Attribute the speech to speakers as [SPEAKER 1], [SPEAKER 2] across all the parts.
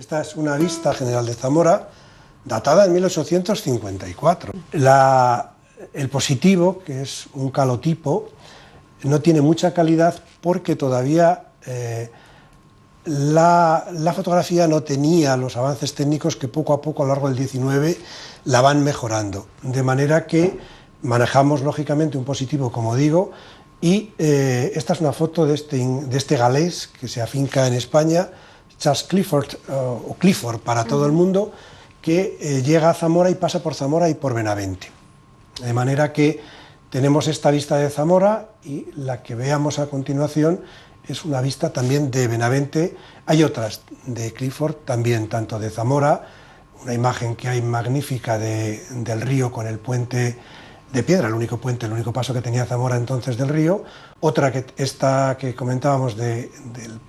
[SPEAKER 1] Esta es una vista general de Zamora datada en 1854. El positivo, que es un calotipo, no tiene mucha calidad porque todavía la fotografía no tenía los avances técnicos que poco a poco a lo largo del XIX la van mejorando. De manera que manejamos lógicamente un positivo, como digo, y esta es una foto de este galés que se afinca en España, Charles Clifford, o Clifford para todo el mundo, que llega a Zamora y pasa por Zamora y por Benavente. De manera que tenemos esta vista de Zamora y la que veamos a continuación es una vista también de Benavente. Hay otras de Clifford también, tanto de Zamora, una imagen que hay magnífica del río con el puente de piedra, el único paso que tenía Zamora entonces del río, otra que esta que comentábamos de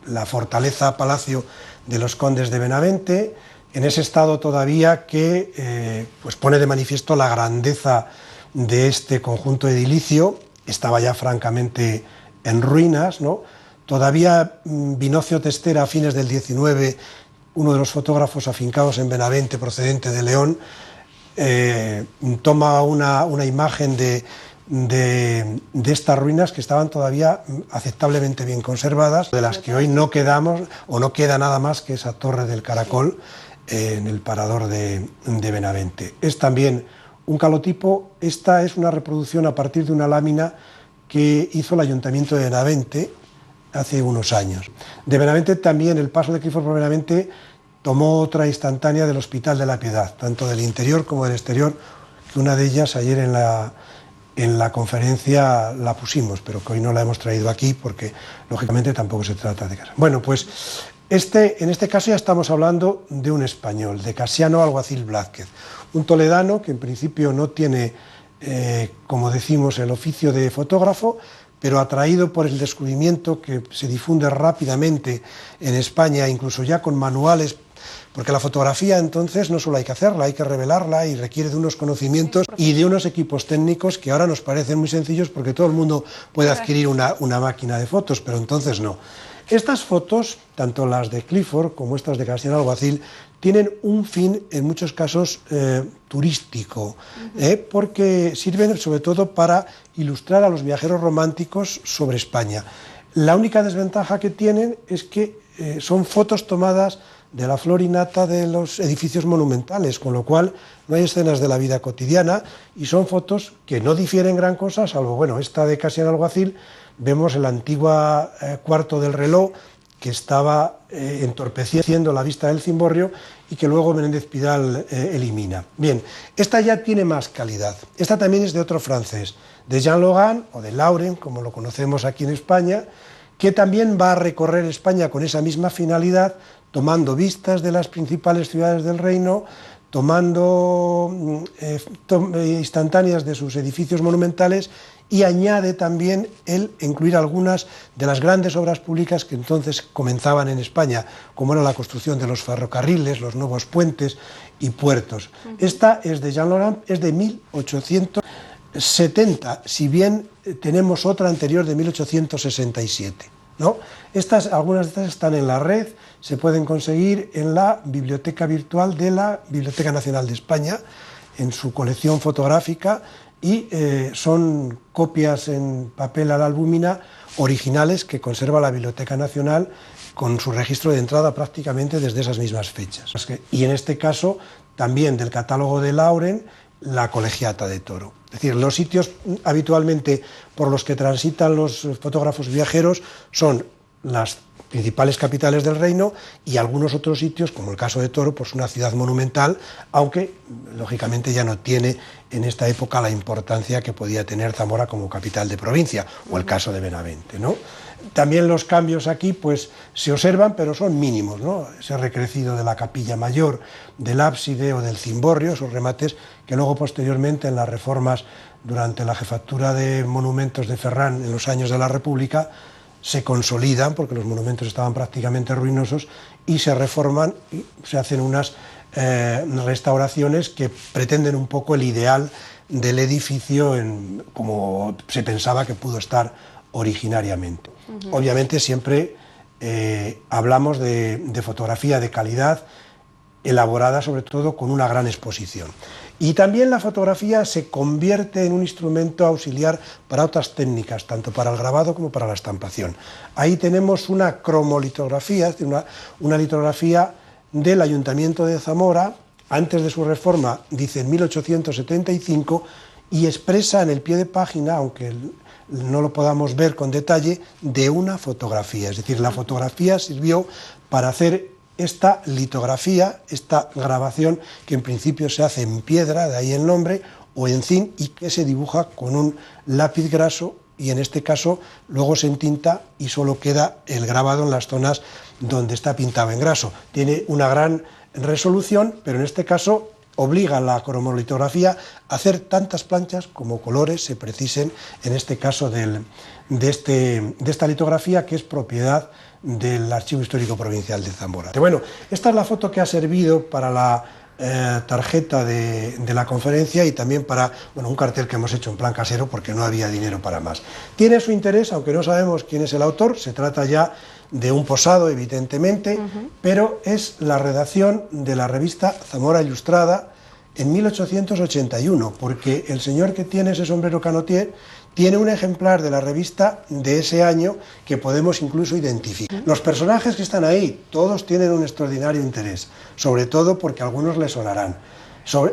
[SPEAKER 1] la fortaleza palacio de los condes de Benavente, en ese estado todavía que pues pone de manifiesto la grandeza de este conjunto edilicio. Estaba ya francamente en ruinas, ¿no? Todavía Vinocio Testera, a fines del XIX, uno de los fotógrafos afincados en Benavente, procedente de León, toma una imagen de estas ruinas que estaban todavía aceptablemente bien conservadas, de las que hoy no quedamos, o no queda nada más que esa torre del Caracol en el parador de Benavente. Es también un calotipo. Esta es una reproducción a partir de una lámina que hizo el Ayuntamiento de Benavente hace unos años. De Benavente también, el paso de Clifford por Benavente tomó otra instantánea del Hospital de la Piedad, tanto del interior como del exterior, que una de ellas ayer en la conferencia la pusimos, pero que hoy no la hemos traído aquí porque lógicamente tampoco se trata de casa. Bueno, pues en este caso ya estamos hablando de un español, de Casiano Alguacil Blázquez, un toledano que en principio no tiene, como decimos, el oficio de fotógrafo, pero atraído por el descubrimiento que se difunde rápidamente en España, incluso ya con manuales, porque la fotografía entonces no solo hay que hacerla, hay que revelarla y requiere de unos conocimientos y de unos equipos técnicos que ahora nos parecen muy sencillos porque todo el mundo puede adquirir una máquina de fotos, pero entonces no. Estas fotos, tanto las de Clifford como estas de Casiano Alguacil, tienen un fin, en muchos casos, turístico, porque sirven sobre todo para ilustrar a los viajeros románticos sobre España. La única desventaja que tienen es que son fotos tomadas de la flor y nata de los edificios monumentales, con lo cual no hay escenas de la vida cotidiana y son fotos que no difieren gran cosa, salvo, bueno, esta de Casiano Alguacil, vemos el antiguo cuarto del reloj que estaba entorpeciendo la vista del cimborrio y que luego Menéndez Pidal elimina. Bien, esta ya tiene más calidad. Esta también es de otro francés, de Jean Logan, o de Lauren, como lo conocemos aquí en España, que también va a recorrer España con esa misma finalidad, tomando vistas de las principales ciudades del reino, tomando instantáneas de sus edificios monumentales, y añade también el incluir algunas de las grandes obras públicas que entonces comenzaban en España, como era la construcción de los ferrocarriles, los nuevos puentes y puertos. Esta es de Jean Laurent, es de 1870, si bien tenemos otra anterior de 1867. ¿No? Algunas de estas están en la red, se pueden conseguir en la biblioteca virtual de la Biblioteca Nacional de España, en su colección fotográfica, y son copias en papel a la albúmina originales que conserva la Biblioteca Nacional con su registro de entrada prácticamente desde esas mismas fechas. Y en este caso también del catálogo de Lauren, la Colegiata de Toro. Es decir, los sitios habitualmente por los que transitan los fotógrafos viajeros son las principales capitales del reino y algunos otros sitios, como el caso de Toro, pues una ciudad monumental, aunque lógicamente ya no tiene en esta época la importancia que podía tener Zamora como capital de provincia, o el caso de Benavente, ¿no? También los cambios aquí pues se observan, pero son mínimos, ¿no? Ese recrecido de la capilla mayor, del ábside o del cimborrio, esos remates que luego posteriormente en las reformas durante la jefatura de monumentos de Ferrán en los años de la República se consolidan porque los monumentos estaban prácticamente ruinosos y se reforman y se hacen unas restauraciones que pretenden un poco el ideal del edificio como se pensaba que pudo estar originariamente. Obviamente siempre hablamos de fotografía de calidad, elaborada sobre todo con una gran exposición. Y también la fotografía se convierte en un instrumento auxiliar para otras técnicas, tanto para el grabado como para la estampación. Ahí tenemos una cromolitografía, es decir, una litografía del Ayuntamiento de Zamora, antes de su reforma, dice en 1875, y expresa en el pie de página, aunque no lo podamos ver con detalle, de una fotografía. Es decir, la fotografía sirvió para hacer esta litografía, esta grabación que en principio se hace en piedra, de ahí el nombre, o en zinc, y que se dibuja con un lápiz graso, y en este caso luego se entinta y solo queda el grabado en las zonas donde está pintado en graso. Tiene una gran resolución, pero en este caso obliga a la cromolitografía a hacer tantas planchas como colores se precisen, en este caso de esta litografía, que es propiedad del Archivo Histórico Provincial de Zamora. Bueno, esta es la foto que ha servido para la tarjeta de la conferencia y también para un cartel que hemos hecho en plan casero porque no había dinero para más. Tiene su interés, aunque no sabemos quién es el autor, se trata ya de un posado, evidentemente, pero es la redacción de la revista Zamora Ilustrada en 1881, porque el señor que tiene ese sombrero canotier tiene un ejemplar de la revista de ese año que podemos incluso identificar. Los personajes que están ahí, todos tienen un extraordinario interés, sobre todo porque algunos les sonarán.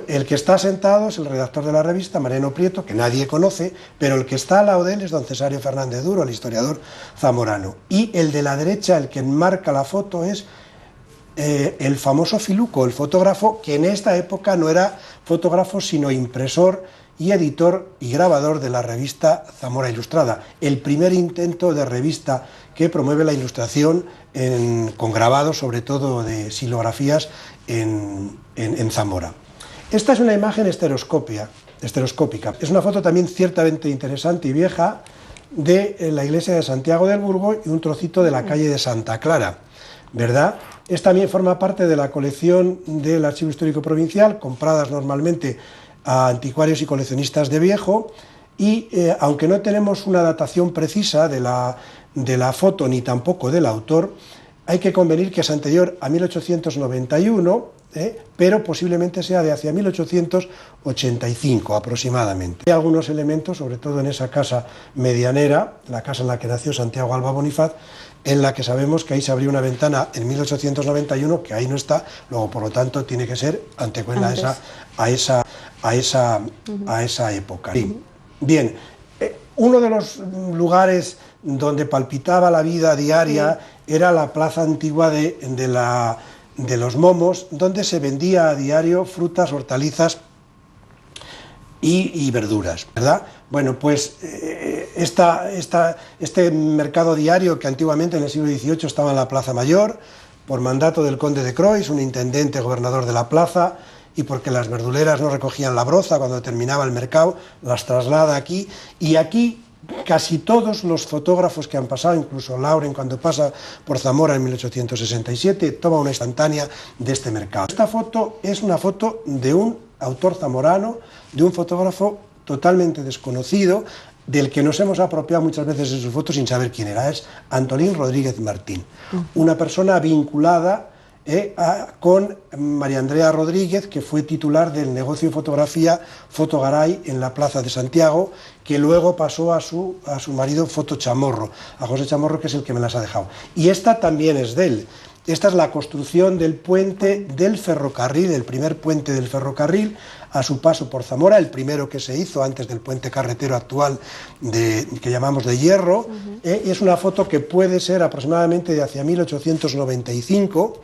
[SPEAKER 1] El que está sentado es el redactor de la revista, Mariano Prieto, que nadie conoce, pero el que está al lado de él es don Cesario Fernández Duro, el historiador zamorano. Y el de la derecha, el que enmarca la foto, es el famoso Filuco, el fotógrafo, que en esta época no era fotógrafo, sino impresor y editor y grabador de la revista Zamora Ilustrada, el primer intento de revista que promueve la ilustración con grabados, sobre todo de xilografías, en Zamora. Esta es una imagen estereoscópica. Es una foto también ciertamente interesante y vieja de la iglesia de Santiago del Burgo y un trocito de la calle de Santa Clara, ¿verdad? Esta también forma parte de la colección del Archivo Histórico Provincial, compradas normalmente a anticuarios y coleccionistas de viejo, y aunque no tenemos una datación precisa de la foto ni tampoco del autor, hay que convenir que es anterior a 1891, pero posiblemente sea de hacia 1885 aproximadamente. Hay algunos elementos, sobre todo en esa casa medianera, la casa en la que nació Santiago Alba Bonifaz, en la que sabemos que ahí se abrió una ventana en 1891, que ahí no está, luego por lo tanto tiene que ser antecuela a esa época. Bien, uno de los lugares donde palpitaba la vida diaria era la plaza antigua de los Momos, donde se vendía a diario frutas, hortalizas y verduras, ¿verdad? Bueno, pues este mercado diario, que antiguamente en el siglo XVIII estaba en la Plaza Mayor, por mandato del conde de Croix, un intendente gobernador de la plaza, y porque las verduleras no recogían la broza cuando terminaba el mercado, las traslada aquí, y aquí casi todos los fotógrafos que han pasado, incluso Lauren cuando pasa por Zamora en 1867, toma una instantánea de este mercado. Esta foto es una foto de un autor zamorano, de un fotógrafo totalmente desconocido, del que nos hemos apropiado muchas veces de sus fotos sin saber quién era. Es Antolín Rodríguez Martín, una persona vinculada con María Andrea Rodríguez, que fue titular del negocio de fotografía Fotogaray en la Plaza de Santiago, que luego pasó a su marido Foto Chamorro, a José Chamorro, que es el que me las ha dejado. Y esta también es de él. Esta es la construcción del puente del ferrocarril, el primer puente del ferrocarril, a su paso por Zamora, el primero que se hizo antes del puente carretero actual que llamamos de hierro, y es una foto que puede ser aproximadamente de hacia 1895,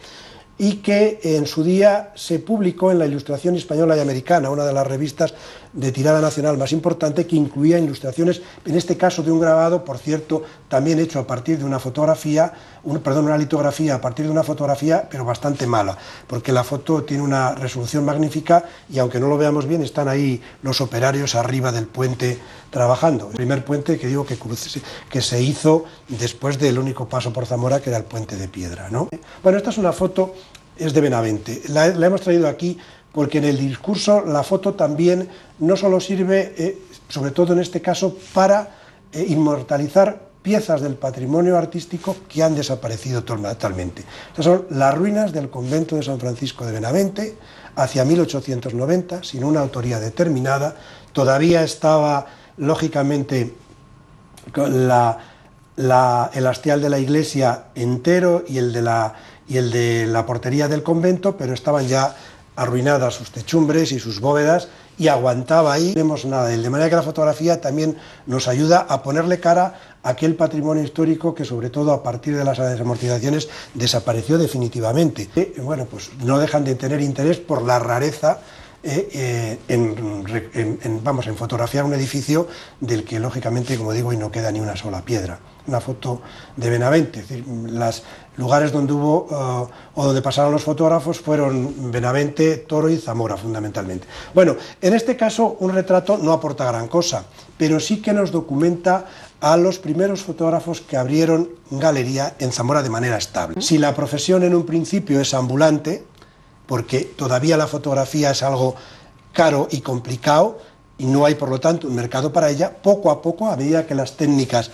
[SPEAKER 1] y que en su día se publicó en la Ilustración Española y Americana, una de las revistas de tirada nacional más importante, que incluía ilustraciones, en este caso de un grabado, por cierto, también hecho a partir de una fotografía, una litografía a partir de una fotografía, pero bastante mala, porque la foto tiene una resolución magnífica y aunque no lo veamos bien, están ahí los operarios arriba del puente trabajando. El primer puente que digo que se hizo después del único paso por Zamora, que era el puente de piedra, ¿no? Bueno, esta es una foto, es de Benavente, la hemos traído aquí porque en el discurso la foto también no solo sirve, sobre todo en este caso, para inmortalizar piezas del patrimonio artístico que han desaparecido totalmente. Estas son las ruinas del convento de San Francisco de Benavente, hacia 1890, sin una autoría determinada. Todavía estaba, lógicamente, el hastial de la iglesia entero y el de la portería del convento, pero estaban ya arruinadas sus techumbres y sus bóvedas, y aguantaba ahí. No vemos nada de él, de manera que la fotografía también nos ayuda a ponerle cara a aquel patrimonio histórico que, sobre todo a partir de las desamortizaciones, desapareció definitivamente. Bueno, pues no dejan de tener interés por la rareza en fotografiar un edificio del que, lógicamente, como digo, y no queda ni una sola piedra. Una foto de Benavente, es decir, los lugares donde hubo o donde pasaron los fotógrafos fueron Benavente, Toro y Zamora, fundamentalmente. Bueno, en este caso un retrato no aporta gran cosa, pero sí que nos documenta a los primeros fotógrafos que abrieron galería en Zamora de manera estable. Si la profesión en un principio es ambulante, porque todavía la fotografía es algo caro y complicado y no hay, por lo tanto, un mercado para ella, poco a poco, a medida que las técnicas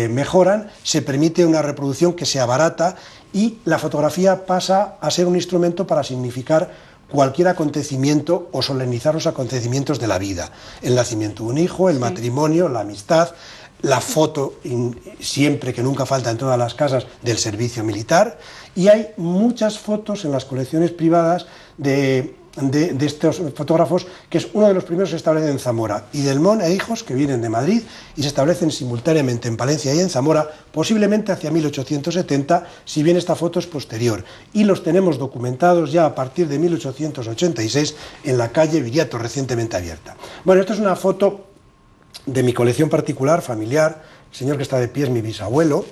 [SPEAKER 1] mejoran, se permite una reproducción que sea barata y la fotografía pasa a ser un instrumento para significar cualquier acontecimiento o solemnizar los acontecimientos de la vida. El nacimiento de un hijo, el matrimonio, la amistad, la foto, siempre que nunca falta en todas las casas, del servicio militar, y hay muchas fotos en las colecciones privadas de estos fotógrafos, que es uno de los primeros que se establece en Zamora, y Delmont e hijos, que vienen de Madrid y se establecen simultáneamente en Palencia y en Zamora, posiblemente hacia 1870, si bien esta foto es posterior, y los tenemos documentados ya a partir de 1886 en la calle Viriato, recientemente abierta. Bueno, esto es una foto de mi colección particular, familiar. El señor que está de pie es mi bisabuelo.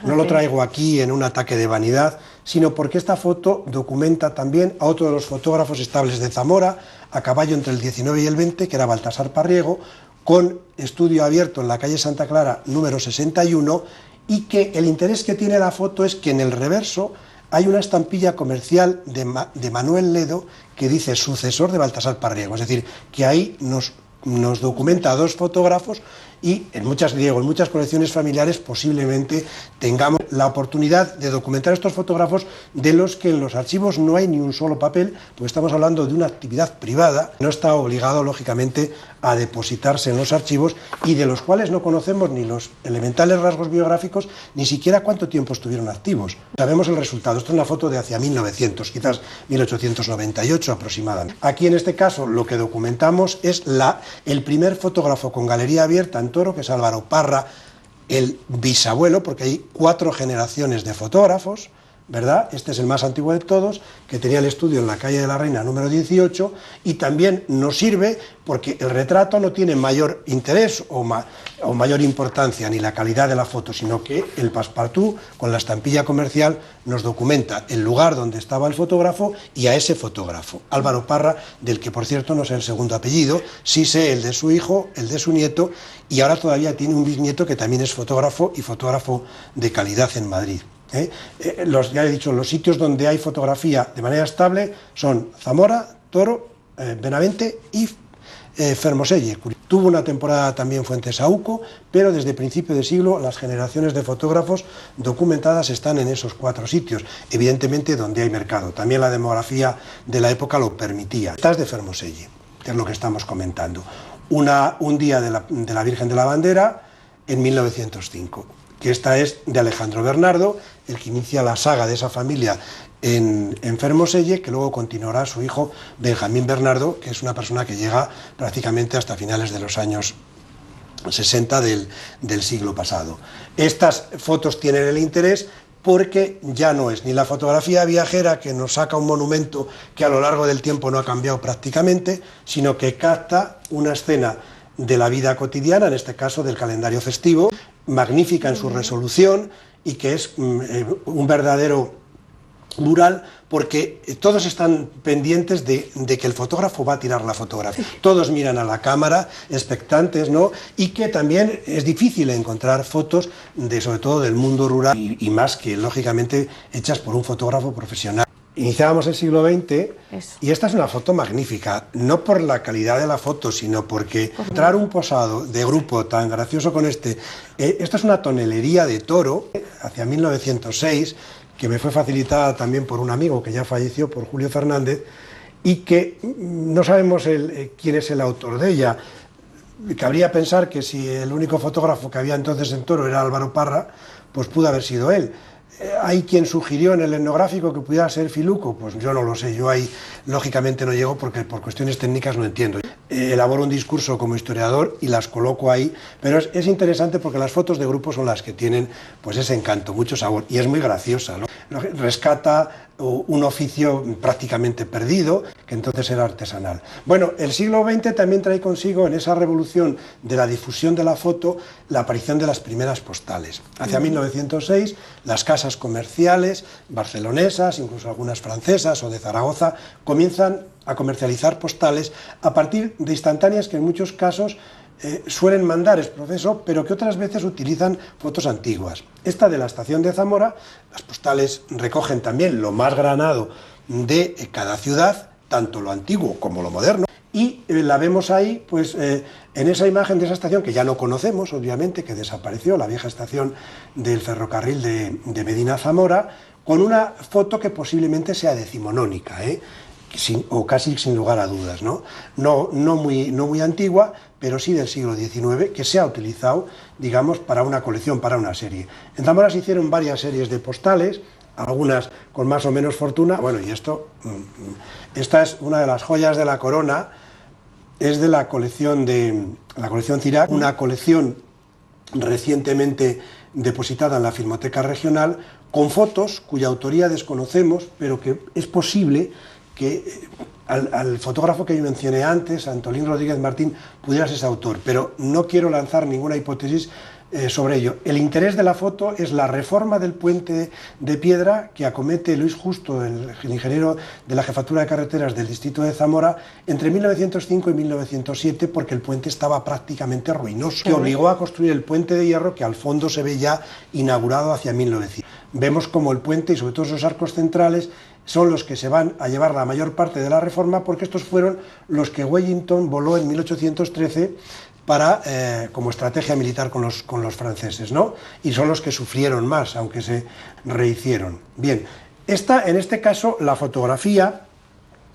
[SPEAKER 1] No lo traigo aquí en un ataque de vanidad, sino porque esta foto documenta también a otro de los fotógrafos estables de Zamora, a caballo entre el 19 y el 20, que era Baltasar Parriego, con estudio abierto en la calle Santa Clara, número 61, y que el interés que tiene la foto es que en el reverso hay una estampilla comercial de Manuel Ledo que dice sucesor de Baltasar Parriego, es decir, que ahí nos documenta a dos fotógrafos, y en muchas colecciones familiares posiblemente tengamos la oportunidad de documentar estos fotógrafos, de los que en los archivos no hay ni un solo papel, porque estamos hablando de una actividad privada, no está obligado, lógicamente, a depositarse en los archivos, y de los cuales no conocemos ni los elementales rasgos biográficos, ni siquiera cuánto tiempo estuvieron activos. Sabemos el resultado. Esto es una foto de hacia 1900, quizás 1898 aproximadamente. Aquí, en este caso, lo que documentamos es el primer fotógrafo con galería abierta en Toro, que es Álvaro Parra, el bisabuelo, porque hay 4 generaciones de fotógrafos, ¿verdad? Este es el más antiguo de todos, que tenía el estudio en la calle de la Reina número 18, y también nos sirve porque el retrato no tiene mayor interés o mayor importancia ni la calidad de la foto, sino que el passepartout con la estampilla comercial nos documenta el lugar donde estaba el fotógrafo y a ese fotógrafo, Álvaro Parra, del que, por cierto, no sé el segundo apellido, sí sé el de su hijo, el de su nieto, y ahora todavía tiene un bisnieto que también es fotógrafo, y fotógrafo de calidad en Madrid. Ya he dicho, los sitios donde hay fotografía de manera estable son Zamora, Toro, Benavente y Fermoselle. Tuvo una temporada también Fuentesauco, pero desde principio de siglo las generaciones de fotógrafos documentadas están en esos 4 sitios, evidentemente donde hay mercado. También la demografía de la época lo permitía. Esta es de Fermoselle, que es lo que estamos comentando. Un día de la Virgen de la Bandera en 1905. Que esta es de Alejandro Bernardo, el que inicia la saga de esa familia en Fermoselle, que luego continuará su hijo Benjamín Bernardo, que es una persona que llega prácticamente hasta finales de los años 60 del siglo pasado. Estas fotos tienen el interés porque ya no es ni la fotografía viajera, que nos saca un monumento que a lo largo del tiempo no ha cambiado prácticamente, sino que capta una escena de la vida cotidiana, en este caso del calendario festivo, magnífica en su resolución, y que es un verdadero mural, porque todos están pendientes de que el fotógrafo va a tirar la fotografía. Todos miran a la cámara, expectantes, ¿no? Y que también es difícil encontrar fotos, sobre todo del mundo rural, y más que, lógicamente, hechas por un fotógrafo profesional. iniciábamos el siglo XX
[SPEAKER 2] Eso.
[SPEAKER 1] y esta es una foto magnífica, no por la calidad de la foto, sino porque entrar un posado de grupo tan gracioso con esto es una tonelería de toro, hacia 1906, que me fue facilitada también por un amigo que ya falleció, por Julio Fernández, y que no sabemos quién es el autor de ella. Cabría pensar que si el único fotógrafo que había entonces en Toro era Álvaro Parra, pues pudo haber sido él. Hay quien sugirió en el etnográfico que pudiera ser Filuco, pues yo no lo sé, yo ahí lógicamente no llego porque por cuestiones técnicas no entiendo. Elaboro un discurso como historiador y las coloco ahí, pero es interesante porque las fotos de grupo son las que tienen pues ese encanto, mucho sabor, y es muy graciosa, ¿no? Rescata un oficio prácticamente perdido, que entonces era artesanal. Bueno, el siglo XX también trae consigo, en esa revolución de la difusión de la foto, la aparición de las primeras postales. Hacia 1906, las casas comerciales barcelonesas, incluso algunas francesas o de Zaragoza, comienzan a comercializar postales a partir de instantáneas que en muchos casos suelen mandar es proceso, pero que otras veces utilizan fotos antiguas. Esta de la estación de Zamora, las postales recogen también lo más granado de cada ciudad, tanto lo antiguo como lo moderno, y la vemos ahí, pues en esa imagen de esa estación que ya no conocemos, obviamente, que desapareció, la vieja estación del ferrocarril de Medina Zamora, con una foto que posiblemente sea decimonónica, o casi sin lugar a dudas, ¿no? No muy antigua, pero sí del siglo XIX, que se ha utilizado, digamos, para una colección, para una serie. En Zamora se hicieron varias series de postales, algunas con más o menos fortuna. Bueno, y esta es una de las joyas de la corona, es de la colección Cirac, una colección recientemente depositada en la Filmoteca Regional, con fotos cuya autoría desconocemos, pero que es posible que al fotógrafo que yo mencioné antes, Antolín Rodríguez Martín, pudiera ser ese autor, pero no quiero lanzar ninguna hipótesis sobre ello. El interés de la foto es la reforma del puente de piedra que acomete Luis Justo, el ingeniero de la Jefatura de Carreteras del distrito de Zamora, entre 1905 y 1907, porque el puente estaba prácticamente ruinoso, que obligó a construir el puente de hierro que al fondo se ve ya inaugurado hacia 1900. Vemos como el puente y sobre todo esos arcos centrales son los que se van a llevar la mayor parte de la reforma, porque estos fueron los que Wellington voló en 1813 como estrategia militar con los franceses, ¿no? Y son los que sufrieron más, aunque se rehicieron. Bien, en este caso, la fotografía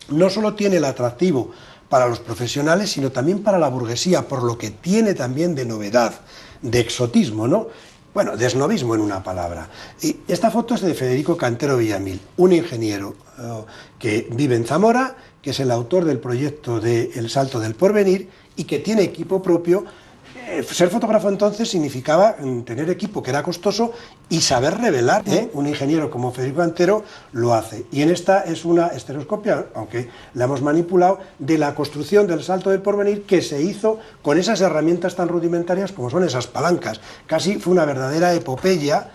[SPEAKER 1] no solo tiene el atractivo para los profesionales, sino también para la burguesía, por lo que tiene también de novedad, de exotismo, ¿no? Bueno, de esnovismo en una palabra. Y esta foto es de Federico Cantero Villamil, un ingeniero que vive en Zamora, que es el autor del proyecto de El Salto del Porvenir y que tiene equipo propio. Ser fotógrafo entonces significaba tener equipo que era costoso y saber revelar. Un ingeniero como Federico Cantero lo hace. Y en esta es una estereoscopia, aunque la hemos manipulado, de la construcción del Salto del Porvenir que se hizo con esas herramientas tan rudimentarias como son esas palancas. Casi fue una verdadera epopeya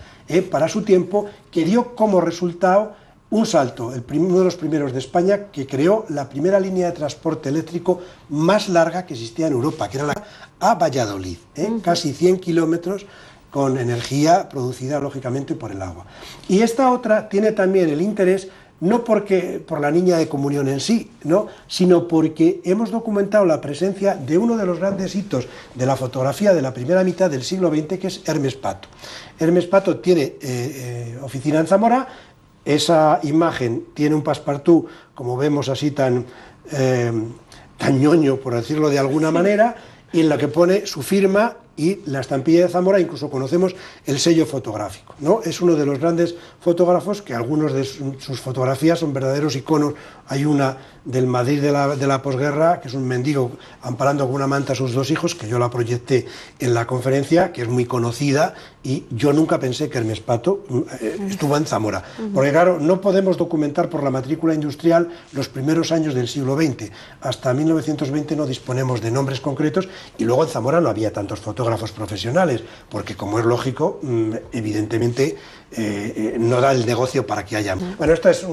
[SPEAKER 1] para su tiempo, que dio como resultado un salto, uno de los primeros de España, que creó la primera línea de transporte eléctrico más larga que existía en Europa, que era a Valladolid, casi 100 kilómetros, con energía producida lógicamente por el agua. Y esta otra tiene también el interés, no por la niña de comunión en sí, ¿no?, sino porque hemos documentado la presencia de uno de los grandes hitos de la fotografía de la primera mitad del siglo XX, que es Hermes Pato. Hermes Pato tiene oficina en Zamora. Esa imagen tiene un passepartout, como vemos, así tan ñoño, por decirlo de alguna manera, y en la que pone su firma y la estampilla de Zamora. Incluso conocemos el sello fotográfico, ¿no? Es uno de los grandes fotógrafos, que algunos de sus fotografías son verdaderos iconos. Hay una del Madrid de la posguerra, que es un mendigo amparando con una manta a sus dos hijos, que yo la proyecté en la conferencia, que es muy conocida, y yo nunca pensé que Hermes Pato estuvo en Zamora. Porque claro, no podemos documentar por la matrícula industrial los primeros años del siglo XX. Hasta 1920 no disponemos de nombres concretos, y luego en Zamora no había tantos fotógrafos profesionales, porque, como es lógico, evidentemente no da el negocio para que haya. Bueno, esta es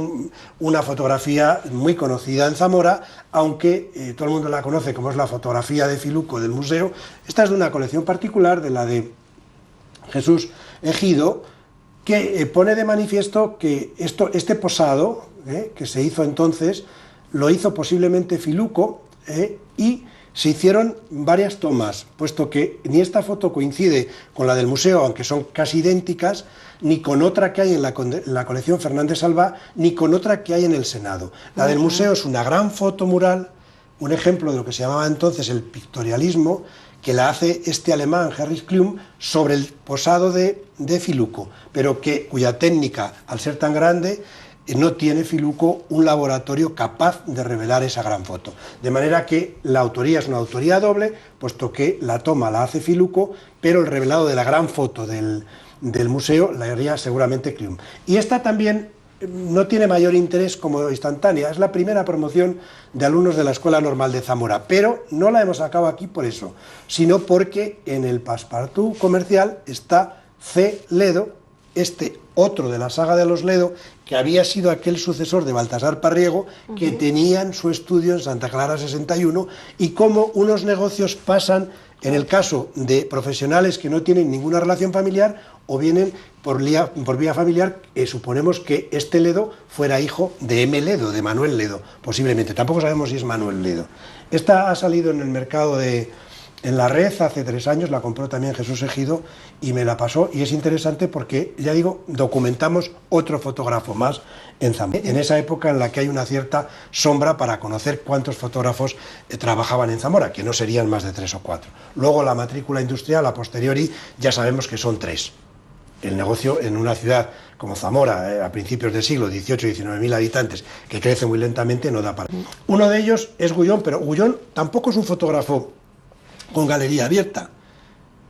[SPEAKER 1] una fotografía muy conocida en Zamora, aunque todo el mundo la conoce como es la fotografía de Filuco del museo. Esta es de una colección particular, de la de Jesús Ejido, que pone de manifiesto que este posado que se hizo entonces, lo hizo posiblemente Filuco, y se hicieron varias tomas, puesto que ni esta foto coincide con la del museo, aunque son casi idénticas, ni con otra que hay en la colección Fernández Salvá, ni con otra que hay en el Senado. La del museo es una gran foto mural, un ejemplo de lo que se llamaba entonces el pictorialismo, que la hace este alemán, Heinrich Klum, sobre el posado de Filuco, pero cuya técnica, al ser tan grande, no tiene Filuco un laboratorio capaz de revelar esa gran foto. De manera que la autoría es una autoría doble, puesto que la toma la hace Filuco, pero el revelado de la gran foto del museo la haría seguramente Klum. Y esta también no tiene mayor interés como instantánea, es la primera promoción de alumnos de la Escuela Normal de Zamora, pero no la hemos sacado aquí por eso, sino porque en el Passepartout comercial está C. Ledo, este otro de la saga de los Ledo, que había sido aquel sucesor de Baltasar Parriego, que tenían su estudio en Santa Clara 61, y cómo unos negocios pasan, en el caso de profesionales que no tienen ninguna relación familiar, o vienen por vía familiar, suponemos que este Ledo fuera hijo de M. Ledo, de Manuel Ledo, posiblemente. Tampoco sabemos si es Manuel Ledo. Esta ha salido en el mercado en la red hace 3 años, la compró también Jesús Ejido y me la pasó, y es interesante porque, ya digo, documentamos otro fotógrafo más en Zamora, en esa época en la que hay una cierta sombra para conocer cuántos fotógrafos trabajaban en Zamora, que no serían más de 3 o 4. Luego la matrícula industrial, a posteriori, ya sabemos que son 3. El negocio en una ciudad como Zamora, a principios del siglo XVIII, 19.000 habitantes, que crece muy lentamente, no da para... Uno de ellos es Gullón, pero Gullón tampoco es un fotógrafo con galería abierta,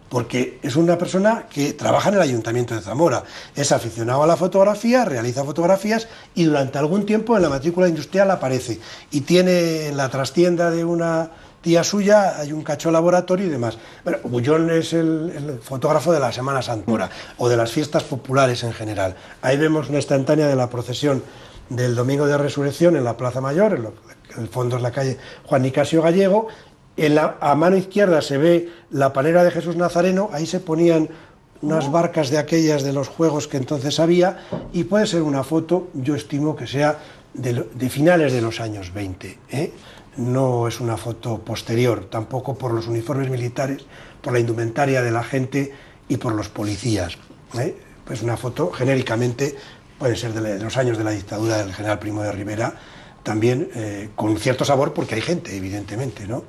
[SPEAKER 1] porque es una persona que trabaja en el Ayuntamiento de Zamora, es aficionado a la fotografía, realiza fotografías y durante algún tiempo en la matrícula industrial aparece, y tiene en la trastienda de una tía suya, hay un cacho laboratorio y demás. Bueno, Gullón es el fotógrafo de la Semana Santa o de las fiestas populares en general. Ahí vemos una instantánea de la procesión del Domingo de Resurrección en la Plaza Mayor, en el fondo es la calle Juan Nicasio Gallego. A mano izquierda se ve la panera de Jesús Nazareno, ahí se ponían unas barcas de aquellas de los juegos que entonces había, y puede ser una foto, yo estimo que sea de finales de los años 20, No es una foto posterior, tampoco por los uniformes militares, por la indumentaria de la gente y por los policías. Pues una foto, genéricamente, puede ser de los años de la dictadura del general Primo de Rivera, también con cierto sabor porque hay gente, evidentemente, ¿no?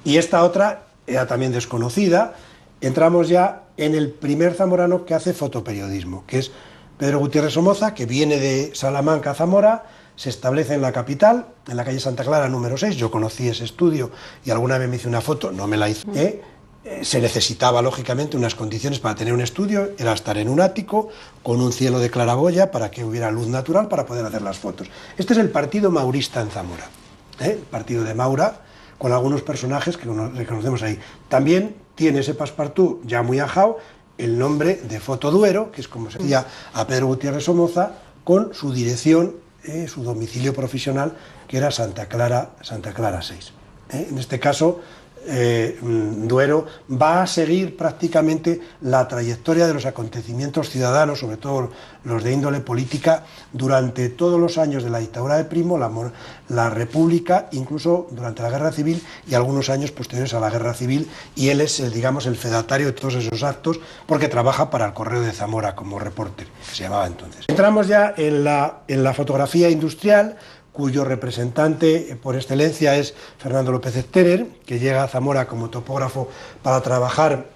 [SPEAKER 1] Y esta otra era también desconocida. Entramos ya en el primer zamorano que hace fotoperiodismo, que es Pedro Gutiérrez Somoza, que viene de Salamanca a Zamora, se establece en la capital, en la calle Santa Clara número 6, yo conocí ese estudio y alguna vez me hice una foto, no me la hizo. Se necesitaba, lógicamente, unas condiciones para tener un estudio, era estar en un ático, con un cielo de claraboya, para que hubiera luz natural para poder hacer las fotos. Este es el partido maurista en Zamora, el partido de Maura, con algunos personajes que reconocemos ahí. También tiene ese Passepartout, ya muy ajao, el nombre de Fotoduero, que es como se decía a Pedro Gutiérrez Somoza, con su dirección, su domicilio profesional, que era Santa Clara 6. En este caso, Duero va a seguir prácticamente la trayectoria de los acontecimientos ciudadanos, sobre todo los de índole política, durante todos los años de la dictadura de Primo, la República, incluso durante la Guerra Civil y algunos años posteriores a la Guerra Civil, y él es, digamos, el fedatario de todos esos actos, porque trabaja para el Correo de Zamora como reporter, que se llamaba entonces. Entramos ya en la fotografía industrial, cuyo representante por excelencia es Fernando López Esterer, que llega a Zamora como topógrafo para trabajar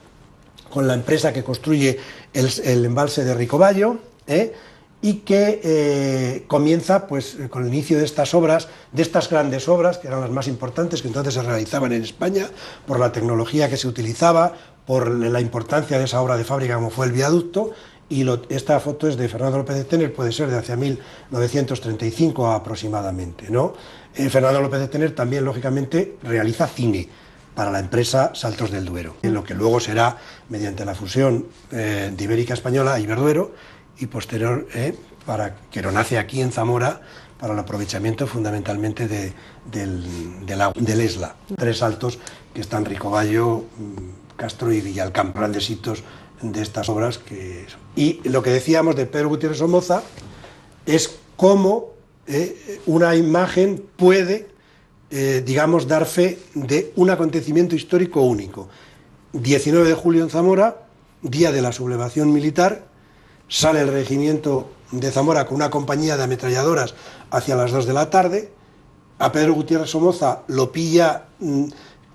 [SPEAKER 1] con la empresa que construye el embalse de Ricoballo, y que comienza pues, con el inicio de estas obras, de estas grandes obras, que eran las más importantes que entonces se realizaban en España, por la tecnología que se utilizaba, por la importancia de esa obra de fábrica como fue el viaducto. Y esta foto es de Fernando López Esterer, puede ser de hacia 1935 aproximadamente, ¿no? Fernando López Esterer también, lógicamente, realiza cine para la empresa Saltos del Duero, en lo que luego será, mediante la fusión de Ibérica Española a Iberduero, y posterior, que lo nace aquí en Zamora, para el aprovechamiento fundamentalmente del Esla. 3 saltos que están Ricoballo, Castro y Villalcampo, grandes hitos de estas obras. Y lo que decíamos de Pedro Gutiérrez Somoza es cómo una imagen puede, digamos, dar fe de un acontecimiento histórico único. 19 de julio en Zamora, día de la sublevación militar, sale el regimiento de Zamora con una compañía de ametralladoras hacia las 2 de la tarde, a Pedro Gutiérrez Somoza lo pilla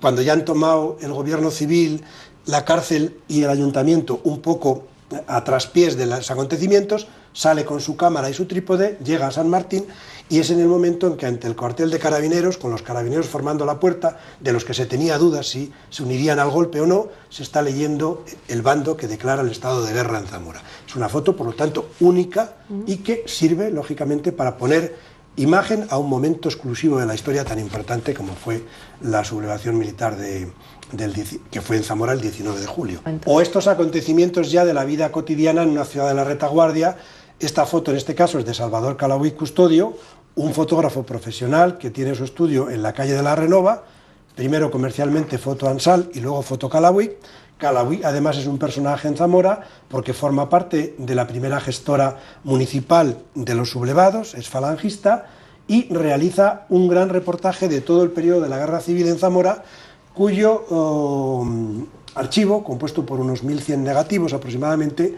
[SPEAKER 1] cuando ya han tomado el gobierno civil, la cárcel y el ayuntamiento un poco a traspiés de los acontecimientos, sale con su cámara y su trípode, llega a San Martín y es en el momento en que ante el cuartel de carabineros, con los carabineros formando la puerta, de los que se tenía dudas si se unirían al golpe o no, se está leyendo el bando que declara el estado de guerra en Zamora. Es una foto, por lo tanto, única y que sirve, lógicamente, para poner imagen a un momento exclusivo de la historia tan importante como fue la sublevación militar que fue en Zamora el 19 de julio. O estos acontecimientos ya de la vida cotidiana en una ciudad de la retaguardia. Esta foto en este caso es de Salvador Calabuy Custodio, un fotógrafo profesional que tiene su estudio en la calle de la Renova, primero comercialmente Foto Ansal y luego Foto Calabuy. Calabuy además es un personaje en Zamora porque forma parte de la primera gestora municipal de los sublevados, es falangista y realiza un gran reportaje de todo el periodo de la Guerra Civil en Zamora, cuyo archivo, compuesto por unos 1100 negativos aproximadamente,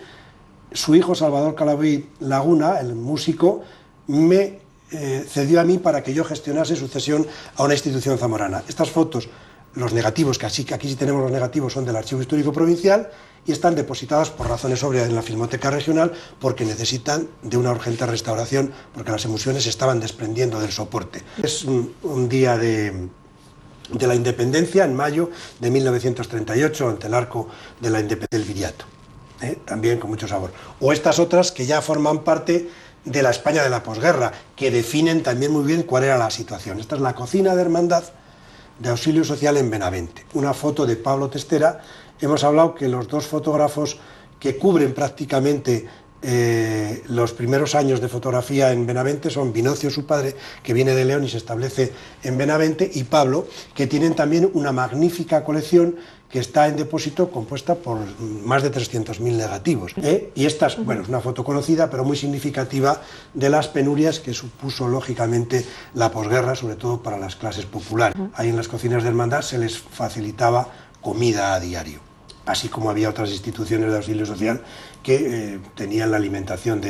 [SPEAKER 1] su hijo Salvador Calabuy Laguna, el músico, me cedió a mí para que yo gestionase su cesión a una institución zamorana. Estas fotos, los negativos, que aquí sí tenemos los negativos, son del Archivo Histórico Provincial y están depositadas por razones obvias en la Filmoteca Regional porque necesitan de una urgente restauración porque las emulsiones se estaban desprendiendo del soporte. Es un día de la Independencia, en mayo de 1938, ante el arco de la Independencia del Viriato. También con mucho sabor. O estas otras que ya forman parte de la España de la posguerra, que definen también muy bien cuál era la situación. Esta es la cocina de hermandad de auxilio social en Benavente. Una foto de Pablo Testera. Hemos hablado que los dos fotógrafos que cubren prácticamente los primeros años de fotografía en Benavente son Vinocio, su padre, que viene de León y se establece en Benavente, y Pablo, que tienen también una magnífica colección que está en depósito compuesta por más de 300.000 negativos. Y esta es, bueno, es una foto conocida, pero muy significativa de las penurias que supuso, lógicamente, la posguerra, sobre todo para las clases populares. Ahí en las cocinas de hermandad se les facilitaba comida a diario, así como había otras instituciones de auxilio social que tenían la alimentación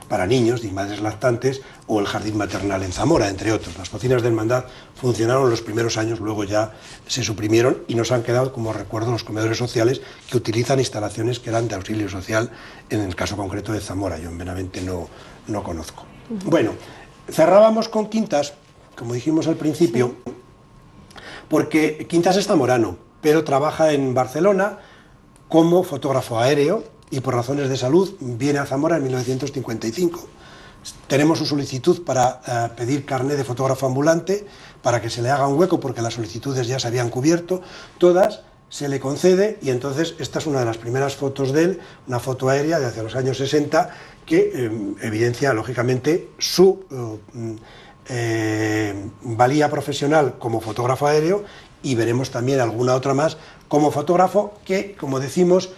[SPEAKER 1] para niños y madres lactantes, o el jardín maternal en Zamora, entre otros. Las cocinas de hermandad funcionaron los primeros años, luego ya se suprimieron y nos han quedado como recuerdo los comedores sociales que utilizan instalaciones que eran de auxilio social, en el caso concreto de Zamora. Yo en Benavente no conozco. Bueno, cerrábamos con Quintas, como dijimos al principio, porque Quintas es zamorano, pero trabaja en Barcelona como fotógrafo aéreo y por razones de salud viene a Zamora en 1955. Tenemos su solicitud para pedir carné de fotógrafo ambulante para que se le haga un hueco porque las solicitudes ya se habían cubierto todas, se le concede y entonces esta es una de las primeras fotos de él, una foto aérea de hacia los años 60 que evidencia lógicamente su valía profesional como fotógrafo aéreo, y veremos también alguna otra más como fotógrafo que, como decimos,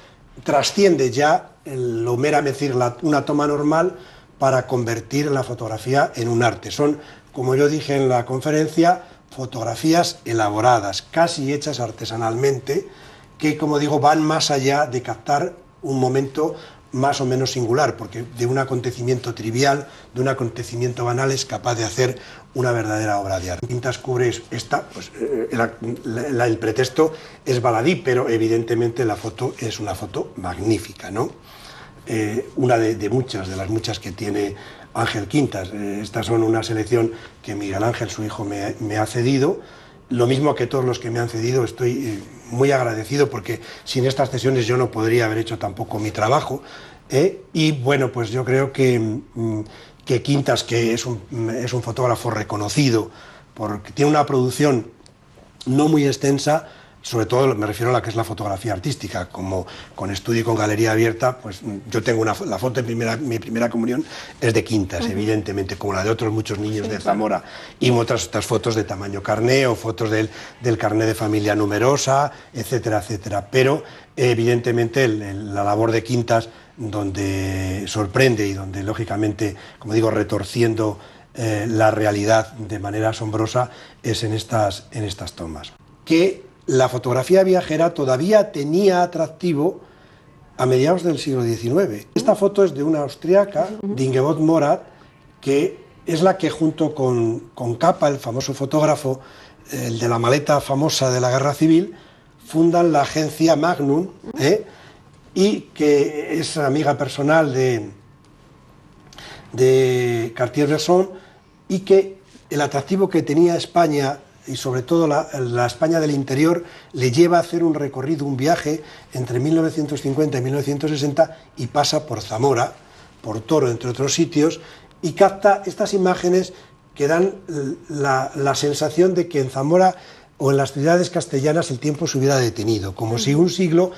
[SPEAKER 1] trasciende ya lo meramente una toma normal para convertir la fotografía en un arte. Son, como yo dije en la conferencia, fotografías elaboradas, casi hechas artesanalmente, que, como digo, van más allá de captar un momento más o menos singular, porque de un acontecimiento trivial, de un acontecimiento banal, es capaz de hacer una verdadera obra de arte. Quintas cubre esta, pues, el pretexto es baladí, pero evidentemente la foto es una foto magnífica, ¿no? Una de las muchas que tiene Ángel Quintas. Estas son una selección que Miguel Ángel, su hijo, me ha cedido. Lo mismo que todos los que me han cedido, estoy muy agradecido porque sin estas cesiones yo no podría haber hecho tampoco mi trabajo. Y bueno, pues yo creo que Quintas, que es un fotógrafo reconocido, porque tiene una producción no muy extensa, sobre todo me refiero a la que es la fotografía artística, como con estudio y con galería abierta, pues yo tengo la foto de mi primera comunión es de Quintas, evidentemente, como la de otros muchos niños de Zamora, y otras fotos de tamaño carné o fotos del carné de familia numerosa, etcétera, etcétera. Pero evidentemente la labor de Quintas, donde sorprende y donde lógicamente, como digo, retorciendo la realidad de manera asombrosa, es en estas tomas. Que la fotografía viajera todavía tenía atractivo a mediados del siglo XIX. Esta foto es de una austriaca, de Ingeborg Morat, que es la que junto con Capa, el famoso fotógrafo, el de la maleta famosa de la Guerra Civil, fundan la agencia Magnum, y que es amiga personal de Cartier-Bresson, y que el atractivo que tenía España, y sobre todo la España del interior, le lleva a hacer un recorrido, un viaje entre 1950 y 1960 y pasa por Zamora, por Toro, entre otros sitios, y capta estas imágenes que dan la sensación de que en Zamora o en las ciudades castellanas el tiempo se hubiera detenido, como si un siglo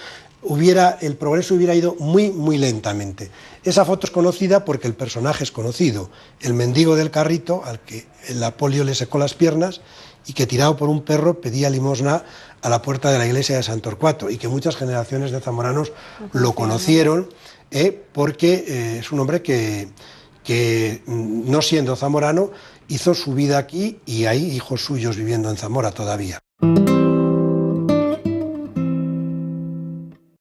[SPEAKER 1] el progreso hubiera ido muy, muy lentamente. Esa foto es conocida porque el personaje es conocido, el mendigo del carrito, al que la polio le secó las piernas, y que tirado por un perro pedía limosna a la puerta de la iglesia de San Torcuato, y que muchas generaciones de zamoranos lo conocieron, porque es un hombre que no siendo zamorano hizo su vida aquí, y hay hijos suyos viviendo en Zamora todavía.